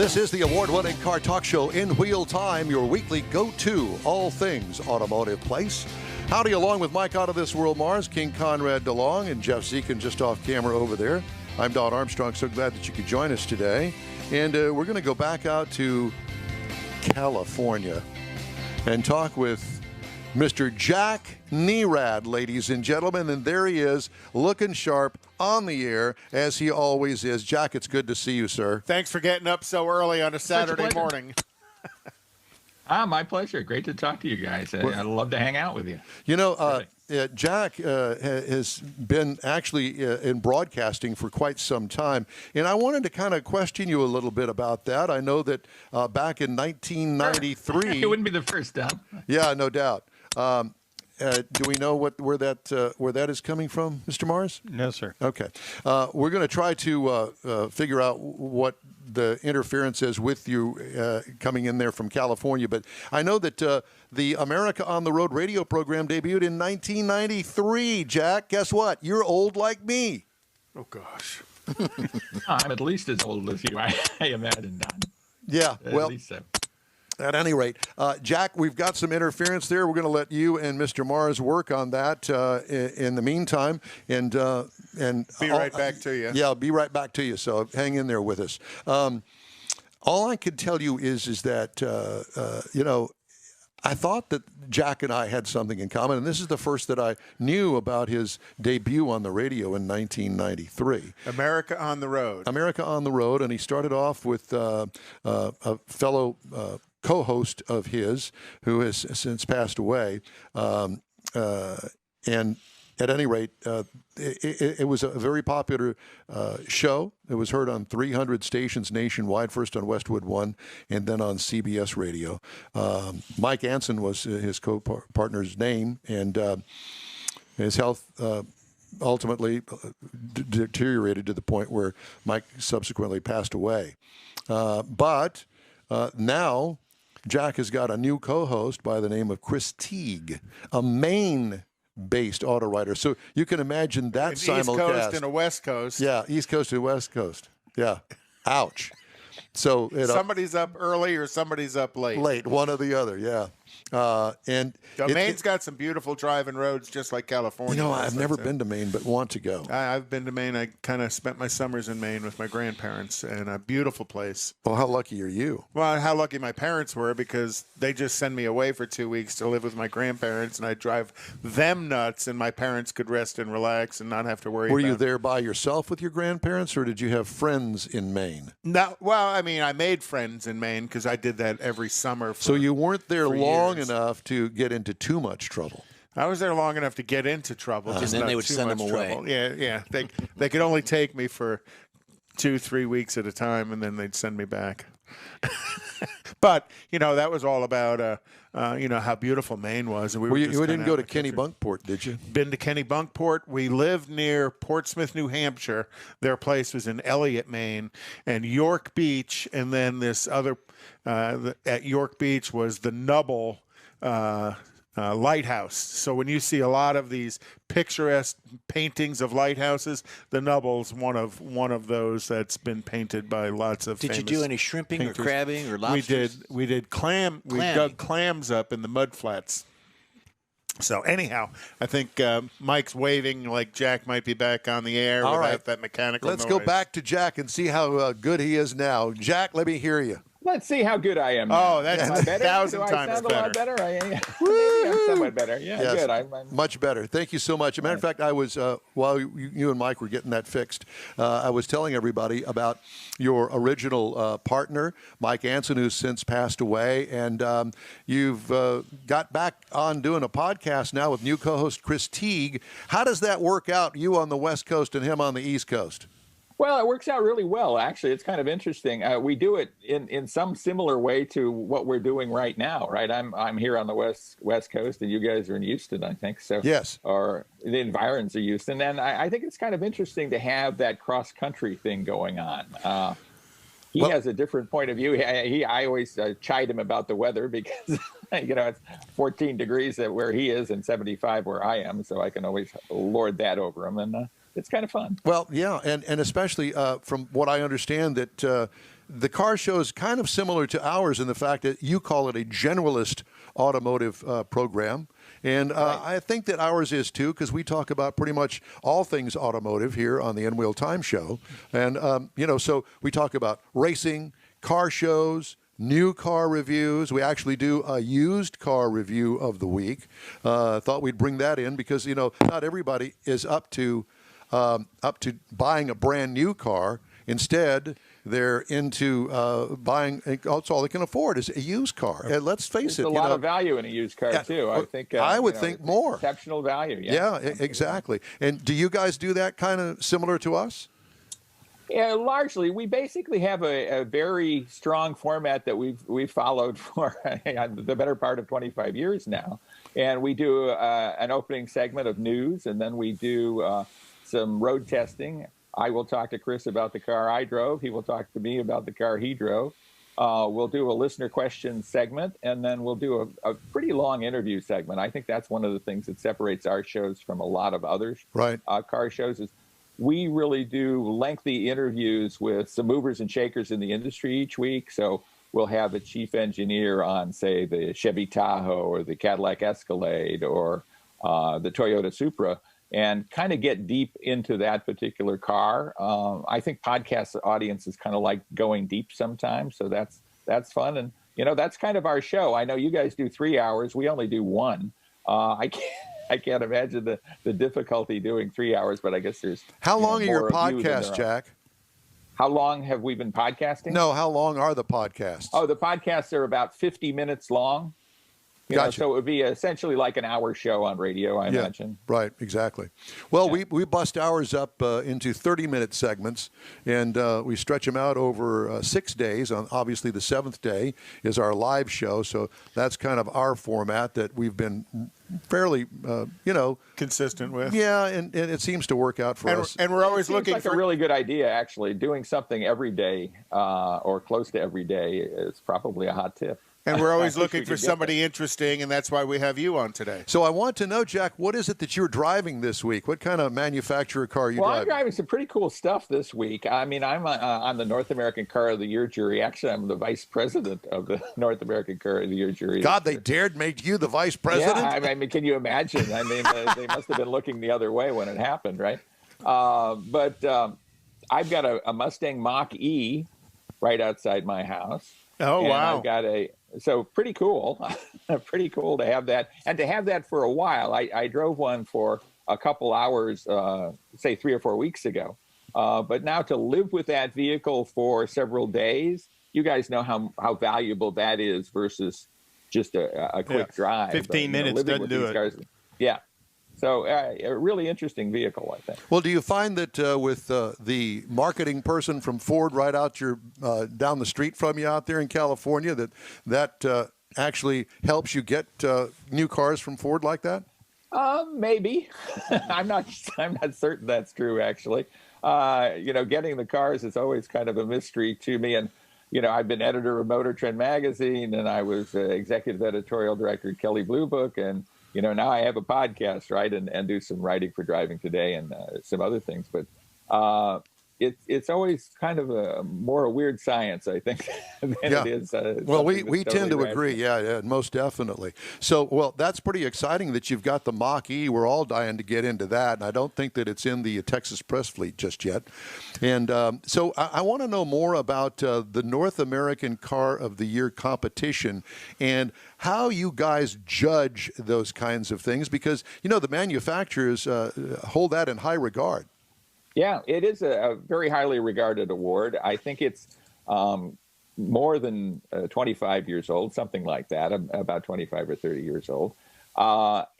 This is the award-winning car talk show in Wheel Time, your weekly go-to all things automotive place. Howdy, along with Mike out of this world, Mars, King Conrad DeLong, and Jeff Zekin just off camera over there. I'm Don Armstrong. So glad that you could join us today. And we're going to go back out to California and talk with Mr. Jack Nerad, ladies and gentlemen. And there he is, looking sharp on the air, as he always is. Jack, it's good to see you, sir. Thanks for getting up so early on a Saturday morning. My pleasure. Great to talk to you guys. I'd love to hang out with you. You know, Jack has been actually in broadcasting for quite some time, and I wanted to kind of question you a little bit about that. I know that back in 1993... It wouldn't be the first time. Yeah, no doubt. Do we know where that is coming from, Mr. Mars? No, sir. Okay. We're going to try to figure out what the interference is with you coming in there from California. But I know that the America on the Road radio program debuted in 1993. Jack, guess what? You're old like me. Oh, gosh. I'm at least as old as you, I imagine, Don. Yeah, well. At least so. At any rate, Jack, we've got some interference there. We're going to let you and Mr. Mars work on that in the meantime, and be right back to you. Yeah, I'll be right back to you. So hang in there with us. All I can tell you is that you know, I thought that Jack and I had something in common, and this is the first that I knew about his debut on the radio in 1993. America on the Road. America on the Road, and he started off with a fellow co-host of his who has since passed away. And at any rate, it was a very popular show. It was heard on 300 stations nationwide, first on Westwood One and then on CBS Radio. Mike Anson was his co-partner's name, and his health ultimately deteriorated to the point where Mike subsequently passed away. But now Jack has got a new co-host by the name of Chris Teague, a Maine-based auto writer. So you can imagine that simulcast. East Coast and a West Coast. Yeah, East Coast and West Coast. Yeah. Ouch. So somebody's up early or somebody's up late. Late, one or the other, yeah. And Maine's got some beautiful driving roads, just like California. You know, I've never been to Maine, but want to go. I've been to Maine. I kind of spent my summers in Maine with my grandparents, and a beautiful place. Well, how lucky are you? Well, how lucky my parents were, because they just send me away for 2 weeks to live with my grandparents, and I drive them nuts, and my parents could rest and relax and not have to worry. Were you there by yourself with your grandparents, or did you have friends in Maine? No. Well, I mean, I made friends in Maine because I did that every summer. So you weren't there long years. enough to get into too much trouble. I was there long enough to get into trouble, just and then not they would too send much them away. trouble. Yeah. They could only take me for 2-3 weeks at a time, and then they'd send me back. But you know, that was all about you know, how beautiful Maine was. And you didn't go to Kennebunkport, did you? Been to Kennebunkport. We lived near Portsmouth, New Hampshire. Their place was in Elliott, Maine, and York Beach, and then this other at York Beach was the Nubble lighthouse. So when you see a lot of these picturesque paintings of lighthouses, the Nubble's one of those that's been painted by lots of famous Did you do any shrimping painters. or crabbing or lobsters? We did clam. We dug clams up in the mud flats. So anyhow, I think Mike's waving like Jack might be back on the air without that mechanical Let's noise. go back to Jack and see how good he is now. Jack, let me hear you. Let's see how good I am. Oh, that's 1,000 Do I times sound better. a lot better? Maybe I'm somewhat better. Yeah, Yes, good. I'm much better. Thank you so much. As a matter of fact, I was, while you and Mike were getting that fixed, I was telling everybody about your original partner, Mike Anson, who's since passed away. And you've got back on doing a podcast now with new co-host Chris Teague. How does that work out, you on the West Coast and him on the East Coast? Well, it works out really well, actually. It's kind of interesting. We do it in some similar way to what we're doing right now, right? I'm here on the West Coast, and you guys are in Houston, I think. So yes, or the environs of Houston, and I think it's kind of interesting to have that cross country thing going on. He has a different point of view. I always chide him about the weather because you know, it's 14 degrees where he is and 75 where I am, so I can always lord that over him, and it's kind of fun. Well, yeah, and especially from what I understand that the car show is kind of similar to ours in the fact that you call it a generalist automotive program. And I think that ours is too, because we talk about pretty much all things automotive here on the Wheel Time Show. And, so we talk about racing, car shows, new car reviews. We actually do a used car review of the week. Thought we'd bring that in because, not everybody is up to buying a brand new car. Instead, they're into buying. That's all they can afford is a used car. And let's face it, there's a lot of value in a used car too. I think I would think more exceptional value. Yeah, exactly. And do you guys do that kind of similar to us? Yeah, largely. We basically have a very strong format that we've followed for the better part of 25 years now. And we do an opening segment of news, and then we do some road testing. I will talk to Chris about the car I drove. He will talk to me about the car he drove. We'll do a listener question segment, and then we'll do a pretty long interview segment. I think that's one of the things that separates our shows from a lot of others. Right. Car shows is we really do lengthy interviews with some movers and shakers in the industry each week. So we'll have a chief engineer on, say, the Chevy Tahoe or the Cadillac Escalade or the Toyota Supra, and kind of get deep into that particular car. I think podcast audiences kind of like going deep sometimes, so that's fun. And, that's kind of our show. I know you guys do 3 hours. We only do 1. I can't imagine the difficulty doing 3 hours, but I guess there's... How long are your podcasts, Jack? How long have we been podcasting? No, how long are the podcasts? Oh, the podcasts are about 50 minutes long. Gotcha. So it would be essentially like an hour show on radio, I imagine. Right, exactly. Well, we bust ours up into 30-minute segments, and we stretch them out over 6 days. Obviously, the 7th day is our live show, so that's kind of our format that we've been fairly, consistent with. Yeah, and it seems to work out for us. And we're always looking for a really good idea, actually. Doing something every day or close to every day is probably a hot tip. And we're always looking for somebody interesting, and that's why we have you on today. So I want to know, Jack, what is it that you're driving this week? What kind of manufacturer car are you driving? I'm driving some pretty cool stuff this week. I mean, I'm on the North American Car of the Year jury. Actually, I'm the vice president of the North American Car of the Year jury. God, they dared make you the vice president? Yeah, I mean, can you imagine? I mean, they must have been looking the other way when it happened, right? But I've got a Mustang Mach-E right outside my house. Oh, wow. I've got so pretty cool. Pretty cool to have that. And to have that for a while. I drove one for a couple hours, say 3 or 4 weeks ago. But now to live with that vehicle for several days, you guys know how valuable that is versus just a quick drive. 15 minutes doesn't do it. Cars. Yeah. So a really interesting vehicle, I think. Well, do you find that with the marketing person from Ford right out your down the street from you out there in California, that actually helps you get new cars from Ford like that? Maybe. I'm not certain that's true, actually. Getting the cars is always kind of a mystery to me. And, I've been editor of Motor Trend magazine, and I was executive editorial director at Kelley Blue Book, and now I have a podcast, right, and do some writing for Driving Today and some other things. But it's always kind of a weird science, I think, than it is. Well, we tend to agree. Yeah, most definitely. So, well, that's pretty exciting that you've got the Mach-E. We're all dying to get into that, and I don't think that it's in the Texas press fleet just yet. And so I want to know more about the North American Car of the Year competition and how you guys judge those kinds of things, because, the manufacturers hold that in high regard. Yeah, it is a very highly regarded award. I think it's more than 25 years old, something like that, about 25 or 30 years old.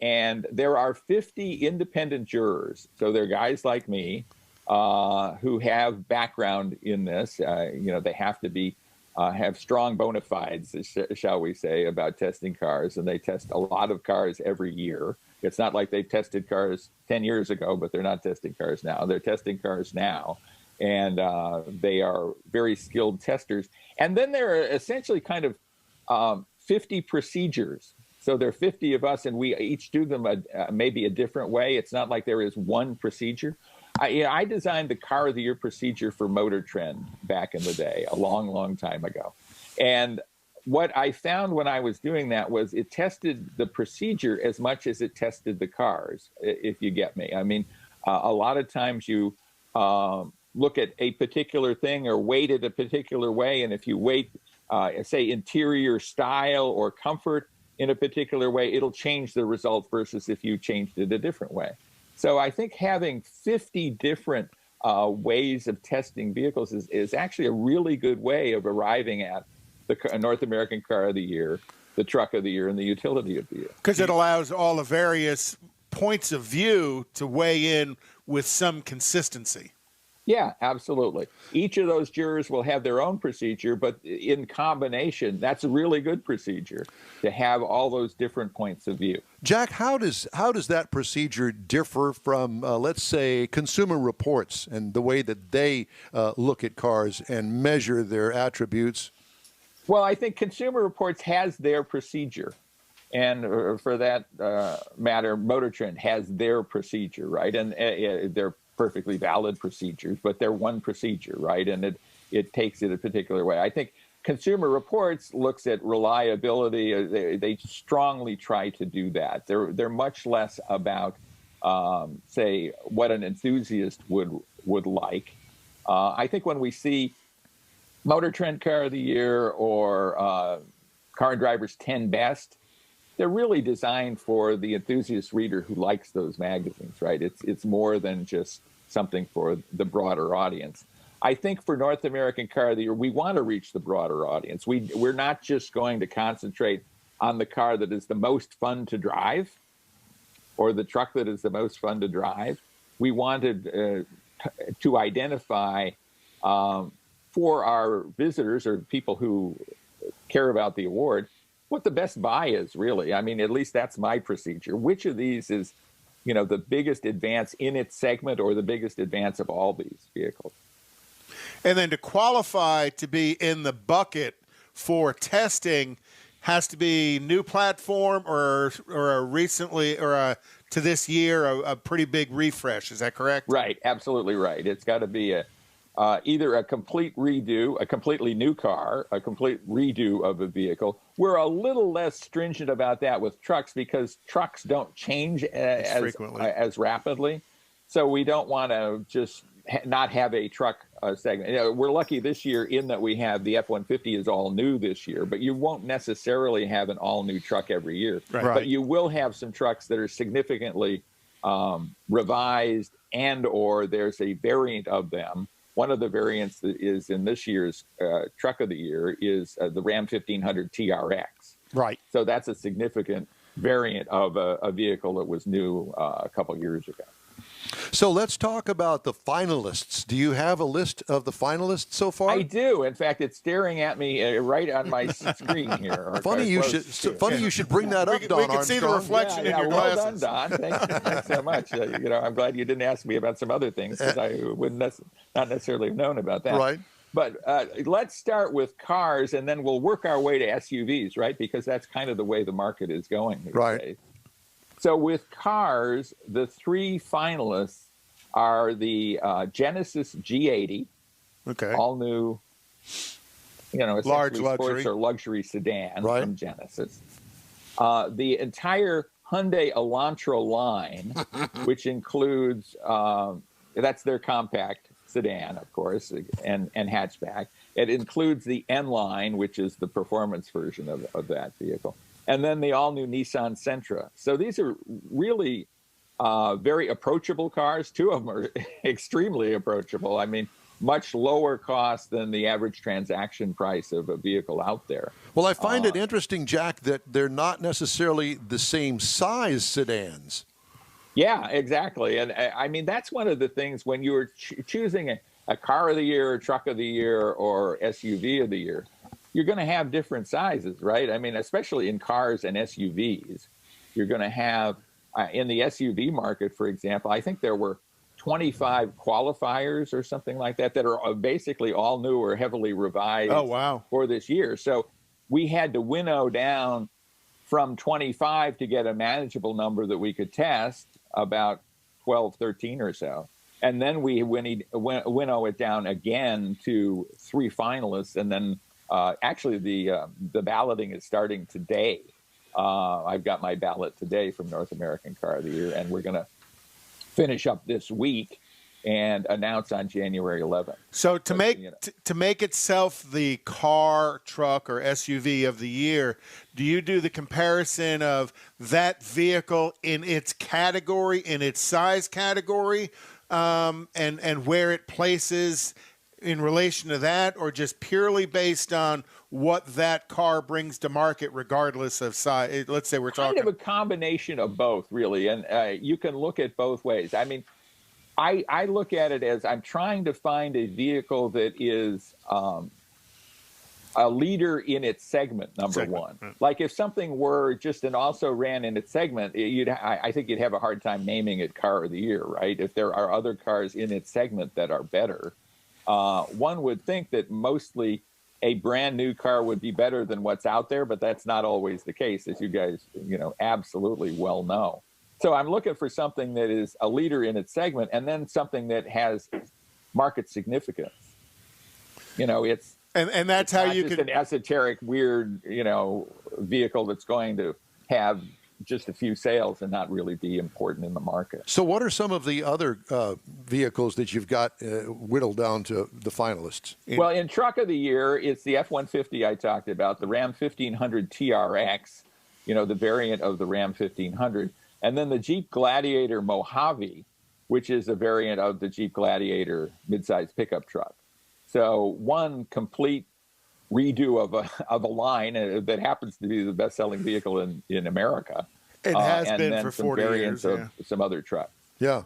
And there are 50 independent jurors. So they're guys like me who have background in this. They have to be have strong bona fides, shall we say, about testing cars. And they test a lot of cars every year. It's not like they tested cars 10 years ago, but they're not testing cars now. They're testing cars now, and they are very skilled testers. And then there are essentially kind of 50 procedures. So there are 50 of us, and we each do them maybe a different way. It's not like there is one procedure. I designed the Car of the Year procedure for Motor Trend back in the day, a long, long time ago. And what I found when I was doing that was it tested the procedure as much as it tested the cars, if you get me. I mean, a lot of times you look at a particular thing or weight it a particular way, and if you weight, say, interior style or comfort in a particular way, it'll change the result versus if you changed it a different way. So I think having 50 different ways of testing vehicles is actually a really good way of arriving at the North American Car of the Year, the Truck of the Year, and the Utility of the Year. Because it allows all the various points of view to weigh in with some consistency. Yeah, absolutely. Each of those jurors will have their own procedure, but in combination, that's a really good procedure to have all those different points of view. Jack, how does that procedure differ from, let's say, Consumer Reports and the way that they look at cars and measure their attributes? Well, I think Consumer Reports has their procedure. And for that matter, Motor Trend has their procedure, right? And they're perfectly valid procedures, but they're one procedure, right? And it takes it a particular way. I think Consumer Reports looks at reliability. They strongly try to do that. They're much less about, say, what an enthusiast would like. I think when we see Motor Trend Car of the Year or Car and Driver's 10 Best, they're really designed for the enthusiast reader who likes those magazines, right? It's more than just something for the broader audience. I think for North American Car of the Year, we want to reach the broader audience. We're not just going to concentrate on the car that is the most fun to drive or the truck that is the most fun to drive. We wanted to identify for our visitors or people who care about the award what the best buy is, really. I mean, at least that's my procedure. Which of these is, the biggest advance in its segment or the biggest advance of all these vehicles? And then to qualify to be in the bucket for testing has to be new platform or a recently or to this year a pretty big refresh. Is that correct? Right, absolutely right. It's got to be either a complete redo, a completely new car, a complete redo of a vehicle. We're a little less stringent about that with trucks because trucks don't change as rapidly. So we don't want to just not have a truck segment. We're lucky this year in that we have the F-150 is all new this year, but you won't necessarily have an all-new truck every year. Right. But you will have some trucks that are significantly revised and or there's a variant of them. One of the variants that is in this year's Truck of the Year is the Ram 1500 TRX. Right. So that's a significant variant of a vehicle that was new a couple years ago. So let's talk about the finalists. Do you have a list of the finalists so far? I do. In fact, it's staring at me right on my screen here. Funny you should bring that up, Don. We can see the reflection in your glasses. Well done, Don. Thanks so much. I'm glad you didn't ask me about some other things because I wouldn't not necessarily have known about that. Right. But let's start with cars, and then we'll work our way to SUVs, right? Because that's kind of the way the market is going these days. So with cars, the three finalists are the Genesis G80, all new, large luxury sports or luxury sedan from Genesis. The entire Hyundai Elantra line, which includes that's their compact sedan, of course, and hatchback. It includes the N line, which is the performance version of that vehicle. And then the all-new Nissan Sentra. So these are really very approachable cars. Two of them are extremely approachable. I mean, much lower cost than the average transaction price of a vehicle out there. Well, I find it interesting, Jack, that they're not necessarily the same size sedans. Yeah, exactly. And I mean, that's one of the things when you're choosing a car of the year, truck of the year, or SUV of the year, you're going to have different sizes, right? I mean, especially in cars and SUVs, you're going to have, in the SUV market, for example, I think there were 25 qualifiers or something like that are basically all new or heavily revised for this year. So we had to winnow down from 25 to get a manageable number that we could test, about 12, 13 or so. And then we winnow it down again to 3 finalists, and then actually the balloting is starting today. I've got my ballot today from North American Car of the Year, and we're going to finish up this week and announce on January 11th. So to make itself the car, truck, or SUV of the year, do you do the comparison of that vehicle in its category, in its size category, and where it places in relation to that, or just purely based on what that car brings to market regardless of size? Let's say we're talking... Kind of a combination of both, really, and you can look at both ways. I mean, I look at it as I'm trying to find a vehicle that is a leader in its segment, number one. Right. Like if something were just an also ran in its segment, I think you'd have a hard time naming it Car of the Year, right? If there are other cars in its segment that are better. One would think that mostly a brand new car would be better than what's out there, but that's not always the case, as you guys, absolutely well know. So I'm looking for something that is a leader in its segment, and then something that has market significance. It's and that's how you can an esoteric, weird, vehicle that's going to have just a few sales and not really be important in the market. So what are some of the other vehicles that you've got whittled down to the finalists? Well, in Truck of the Year, it's the F-150 I talked about, the Ram 1500 TRX, the variant of the Ram 1500. And then the Jeep Gladiator Mojave, which is a variant of the Jeep Gladiator midsize pickup truck. So one complete redo of a line that happens to be the best-selling vehicle in America. It has and been then for some 40 variants years. of some other trucks. Yeah.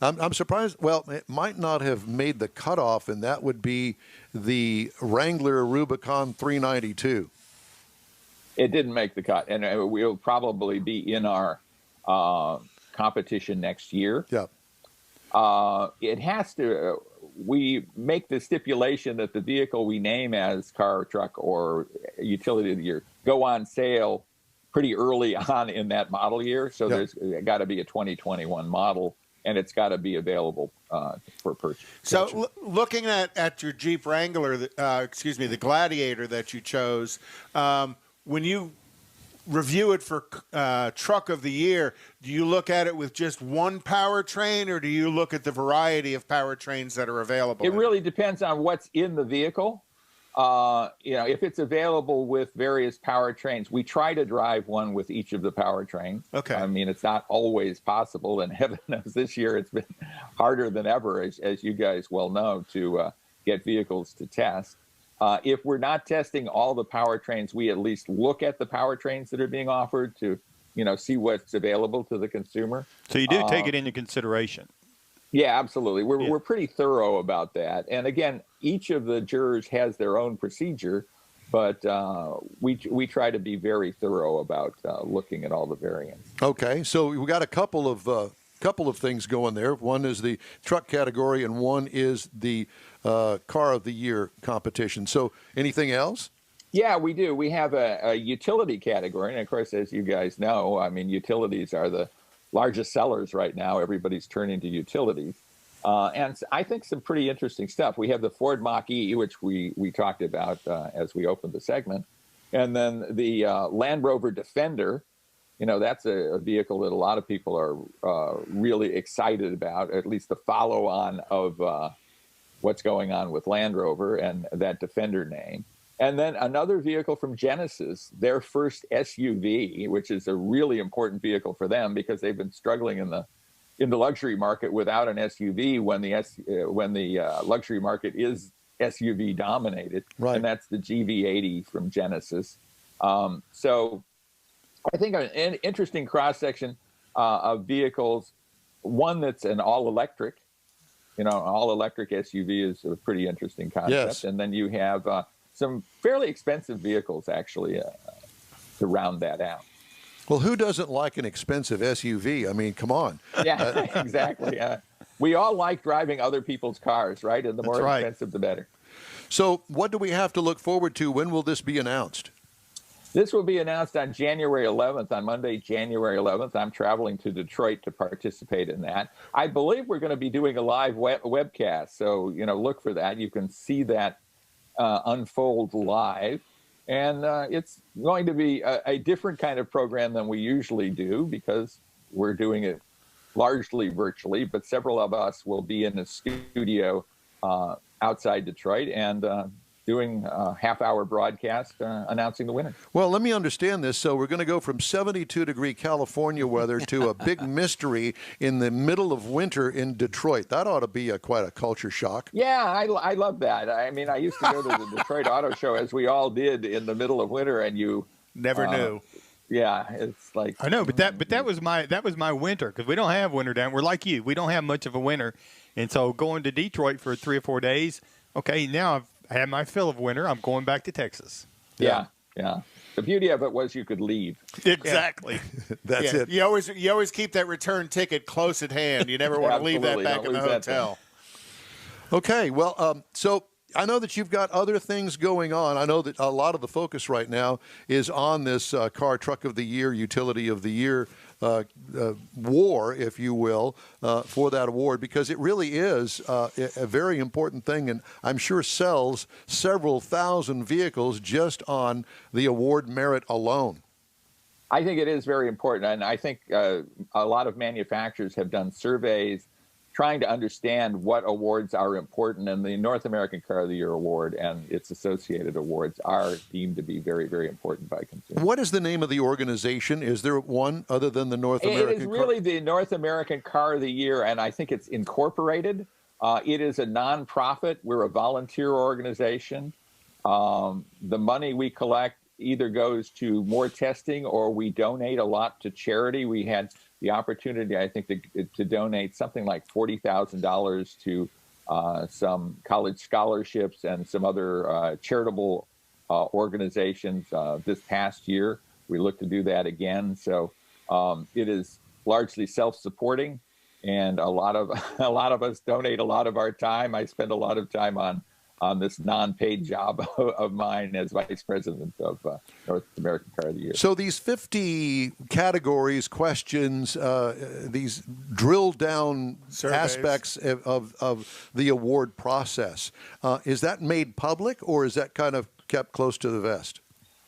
I'm surprised. Well, it might not have made the cutoff, and that would be the Wrangler Rubicon 392. It didn't make the cut, and we'll probably be in our competition next year. Yeah. It has to. We make the stipulation that the vehicle we name as car, truck, or utility of the year go on sale pretty early on in that model year. So there's got to be a 2021 model, and it's got to be available for purchase. So looking at your Jeep Wrangler, the Gladiator that you chose, when you review it for Truck of the Year, do you look at it with just one powertrain, or do you look at the variety of powertrains that are available? It really depends on what's in the vehicle. If it's available with various powertrains, we try to drive one with each of the powertrains. Okay. I mean, it's not always possible, and heaven knows this year it's been harder than ever, as you guys well know, to get vehicles to test. If we're not testing all the powertrains, we at least look at the powertrains that are being offered to, see what's available to the consumer. So you do take it into consideration. Yeah, absolutely. We're pretty thorough about that. And again, each of the jurors has their own procedure, but we try to be very thorough about looking at all the variants. Okay, so we got a couple of things going there. One is the truck category, and one is the Car of the Year competition. So anything else? Yeah, we do. We have a utility category. And of course, as you guys know, I mean, utilities are the largest sellers right now. Everybody's turning to utilities. And I think some pretty interesting stuff. We have the Ford Mach-E, which we talked about as we opened the segment. And then the Land Rover Defender. That's a vehicle that a lot of people are really excited about, at least the follow-on of what's going on with Land Rover and that Defender name. And then another vehicle from Genesis, their first SUV, which is a really important vehicle for them because they've been struggling in the luxury market without an SUV when the luxury market is SUV dominated. Right. And that's the GV80 from Genesis. So I think an interesting cross-section of vehicles, one that's an all-electric. An all-electric SUV is a pretty interesting concept. Yes. And then you have some fairly expensive vehicles, actually, to round that out. Well, who doesn't like an expensive SUV? I mean, come on. Yeah, exactly. We all like driving other people's cars, right? And the more expensive, the better. So what do we have to look forward to? When will this be announced? This will be announced on January 11th, on Monday, January 11th. I'm traveling to Detroit to participate in that. I believe we're going to be doing a live webcast, so look for that. You can see that unfold live, and it's going to be a different kind of program than we usually do because we're doing it largely virtually. But several of us will be in a studio outside Detroit and doing a half-hour broadcast announcing the winner. Well, let me understand this. So we're going to go from 72-degree California weather to a big mystery in the middle of winter in Detroit. That ought to be quite a culture shock. Yeah, I love that. I mean, I used to go to the Detroit Auto Show, as we all did, in the middle of winter, and you never knew. Yeah, it's like I know, but that was my winter because we don't have winter down. We're like you. We don't have much of a winter, and so going to Detroit for 3 or 4 days. Okay, now I had my fill of winter. I'm going back to Texas. Yeah. The beauty of it was you could leave. Exactly. That's it. You always keep that return ticket close at hand. You never want to leave that back in the hotel. Okay. Well, so I know that you've got other things going on. I know that a lot of the focus right now is on this car truck of the year, utility of the year war, if you will, for that award, because it really is a very important thing, and I'm sure sells several thousand vehicles just on the award merit alone. I think it is very important, and I think a lot of manufacturers have done surveys trying to understand what awards are important, and the North American Car of the Year award and its associated awards are deemed to be very, very important by consumers. What is the name of the organization? Is there one other than the North American? It is really the North American Car of the Year, and I think it's incorporated. It is a nonprofit. We're a volunteer organization. The money we collect either goes to more testing or we donate a lot to charity. We had the opportunity, I think, to donate something like $40,000 to some college scholarships and some other charitable organizations this past year. We look to do that again. So it is largely self-supporting, and a lot of us donate a lot of our time. I spend a lot of time on this non-paid job of mine as vice president of North American Car of the Year. So these 50 categories, questions, these drilled down surveys, aspects of the award process, is that made public or is that kind of kept close to the vest?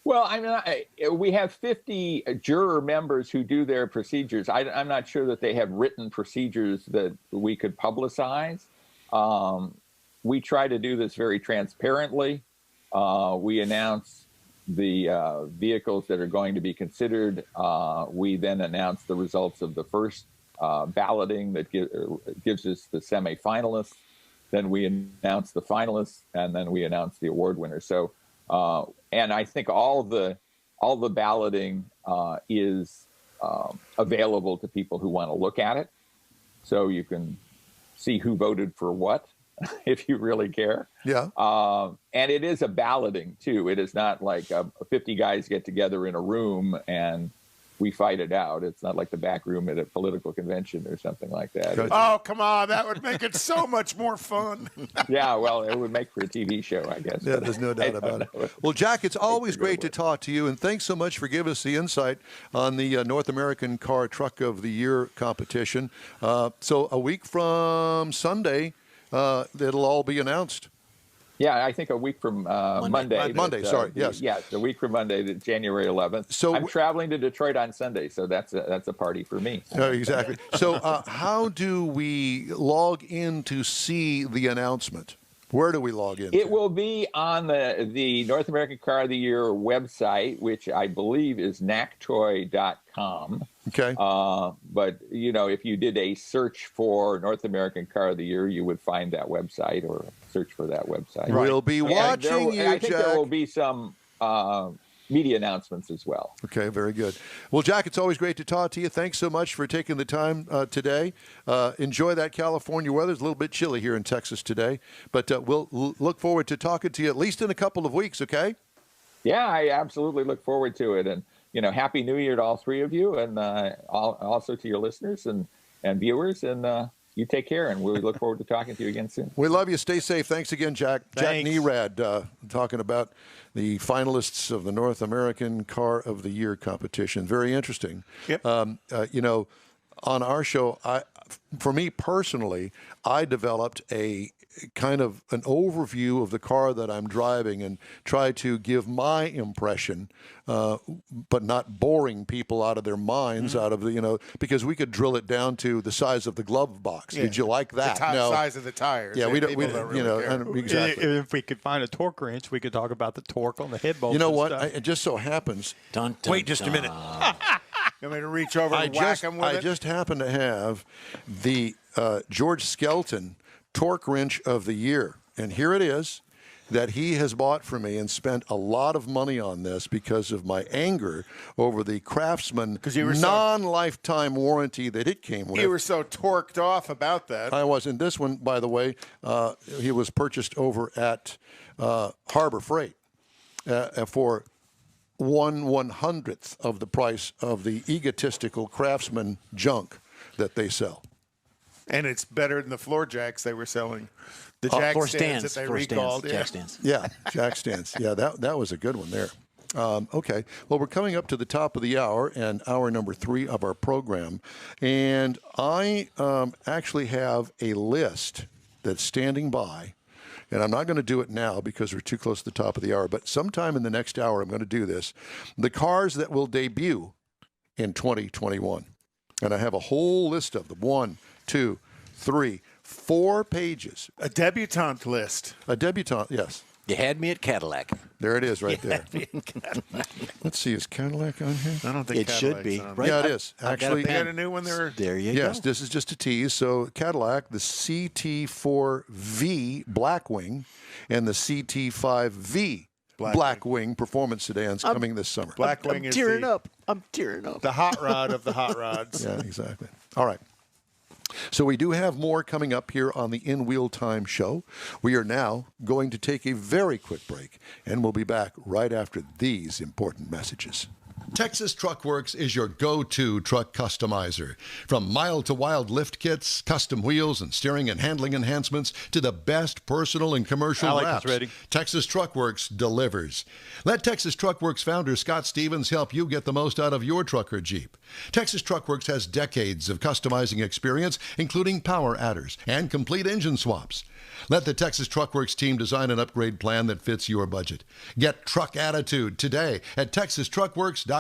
Well, I mean, we have 50 juror members who do their procedures. I'm not sure that they have written procedures that we could publicize. We try to do this very transparently. We announce the vehicles that are going to be considered. We then announce the results of the first balloting that gives us the semifinalists. Then we announce the finalists, and then we announce the award winner. So, and I think all the balloting is available to people who want to look at it. So you can see who voted for what, if you really care. Yeah. And it is a balloting, too. It is not like 50 guys get together in a room and we fight it out. It's not like the back room at a political convention or something like that. Oh, come on. That would make it so much more fun. Yeah, well, it would make for a TV show, I guess. Yeah, there's no doubt about it. Well, Jack, it's always great to talk to you, and thanks so much for giving us the insight on the North American Car Truck of the Year competition. So a week from Sunday, it'll all be announced. Yeah, I think a week from Monday. Monday, sorry, yes. Yeah, a week from Monday, January 11th. So I'm traveling to Detroit on Sunday, so that's a party for me. Exactly. So how do we log in to see the announcement? Where do we log in? It will be on the North American Car of the Year website, which I believe is nactoy.com. Okay. But, you know, if you did a search for North American Car of the Year, you would find that website or search for that website. Right. We'll be watching you, I think Jack. there will be some media announcements as well. Okay, very good. Well, Jack, it's always great to talk to you. Thanks so much for taking the time today. Enjoy that California weather. It's a little bit chilly here in Texas today, but we'll look forward to talking to you at least in a couple of weeks, okay? Yeah, I absolutely look forward to it. And, you know, Happy New Year to all three of you, and also to your listeners and viewers. And You take care, and we look forward to talking to you again soon. We love you. Stay safe. Thanks again, Jack. Thanks. Jack Nerad talking about the finalists of the North American Car of the Year competition. Very interesting. Yep. On our show, for me personally, I developed a kind of an overview of the car that I'm driving and try to give my impression, but not boring people out of their minds, out of the, because we could drill it down to the size of the glove box. Yeah. Did you like that? The size of the tires. Yeah, we don't really care. exactly. If we could find a torque wrench, we could talk about the torque on the head bolts. You know and what? stuff. It just so happens. Wait just a minute. You want me to reach over and whack them with it? I just happen to have the George Skelton Torque Wrench of the Year. And here it is that he has bought for me and spent a lot of money on this because of my anger over the Craftsman non-lifetime warranty that it came with. You were so torqued off about that. I was. And this one, by the way, he was purchased over at Harbor Freight for 1/100th of the price of the egotistical Craftsman junk that they sell. And it's better than the floor jacks they were selling. The jack floor stands that they recalled. Jack stands. Yeah, jack stands. Yeah, that was a good one there. Okay. Well, we're coming up to the top of the hour and hour number 3 of our program. And I actually have a list that's standing by. And I'm not going to do it now because we're too close to the top of the hour. But sometime in the next hour, I'm going to do this. The cars that will debut in 2021. And I have a whole list of them. 1, 2, 3, 4 pages. A debutante list. A debutante, yes. You had me at Cadillac. There it is right there. Let's see, is Cadillac on here? I don't think It should be, on. right? Yeah, it is. I've got a Actually, They got pen. a new one there. There you go. yes, this is just a tease. So Cadillac, the CT4V Blackwing and the CT5V Blackwing performance sedans coming this summer. Blackwing I'm is tearing up. the hot rod of the hot rods. Yeah, exactly. All right. So we do have more coming up here on the In Wheel Time show. We are now going to take a very quick break, and we'll be back right after these important messages. Texas Truck Works is your go-to truck customizer. From mild-to-wild lift kits, custom wheels, and steering and handling enhancements to the best personal and commercial I like wraps, this, Reddy. Texas Truck Works delivers. Let Texas Truck Works founder Scott Stevens help you get the most out of your truck or Jeep. Texas Truck Works has decades of customizing experience, including power adders and complete engine swaps. Let the Texas Truck Works team design an upgrade plan that fits your budget. Get truck attitude today at TexasTruckWorks.com.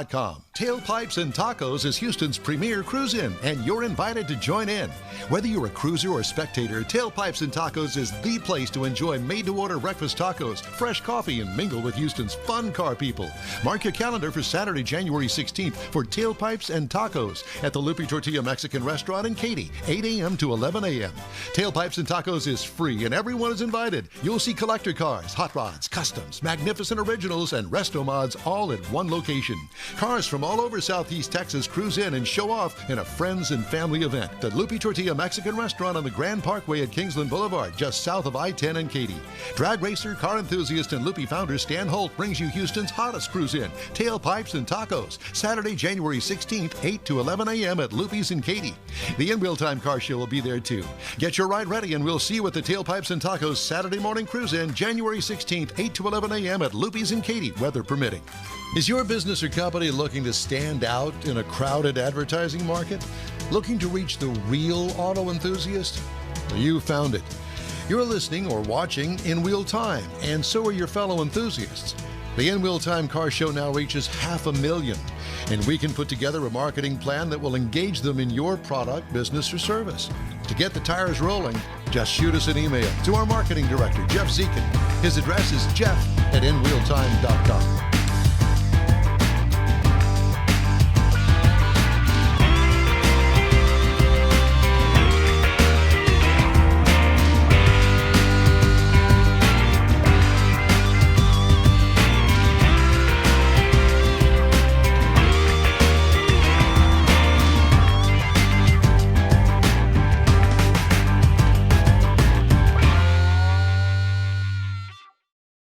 Tailpipes and Tacos is Houston's premier cruise-in, and you're invited to join in. Whether you're a cruiser or spectator, Tailpipes and Tacos is the place to enjoy made-to-order breakfast tacos, fresh coffee, and mingle with Houston's fun car people. Mark your calendar for Saturday, January 16th for Tailpipes and Tacos at the Lupe Tortilla Mexican Restaurant in Katy, 8 a.m. to 11 a.m. Tailpipes and Tacos is free, and everyone is invited. You'll see collector cars, hot rods, customs, magnificent originals, and resto mods all at one location. Cars from all over Southeast Texas cruise in and show off in a friends and family event. The Lupe Tortilla Mexican Restaurant on the Grand Parkway at Kingsland Boulevard, just south of I-10 and Katy. Drag racer, car enthusiast, and Lupe founder Stan Holt brings you Houston's hottest cruise in, Tailpipes and Tacos, Saturday, January 16th, 8 to 11 a.m. at Lupe's in Katy. The In Wheel Time Car Show will be there too. Get your ride ready, and we'll see you at the Tailpipes and Tacos Saturday morning cruise in, January 16th, 8 to 11 a.m. at Lupe's in Katy, weather permitting. Is your business or company looking to stand out in a crowded advertising market? Looking to reach the real auto enthusiast? Well, you found it. You're listening or watching In Wheel Time, and so are your fellow enthusiasts. The In Wheel Time Car Show now reaches 500,000, and we can put together a marketing plan that will engage them in your product, business, or service. To get the tires rolling, just shoot us an email to our marketing director, Jeff Zekin. His address is jeff@inwheeltime.com.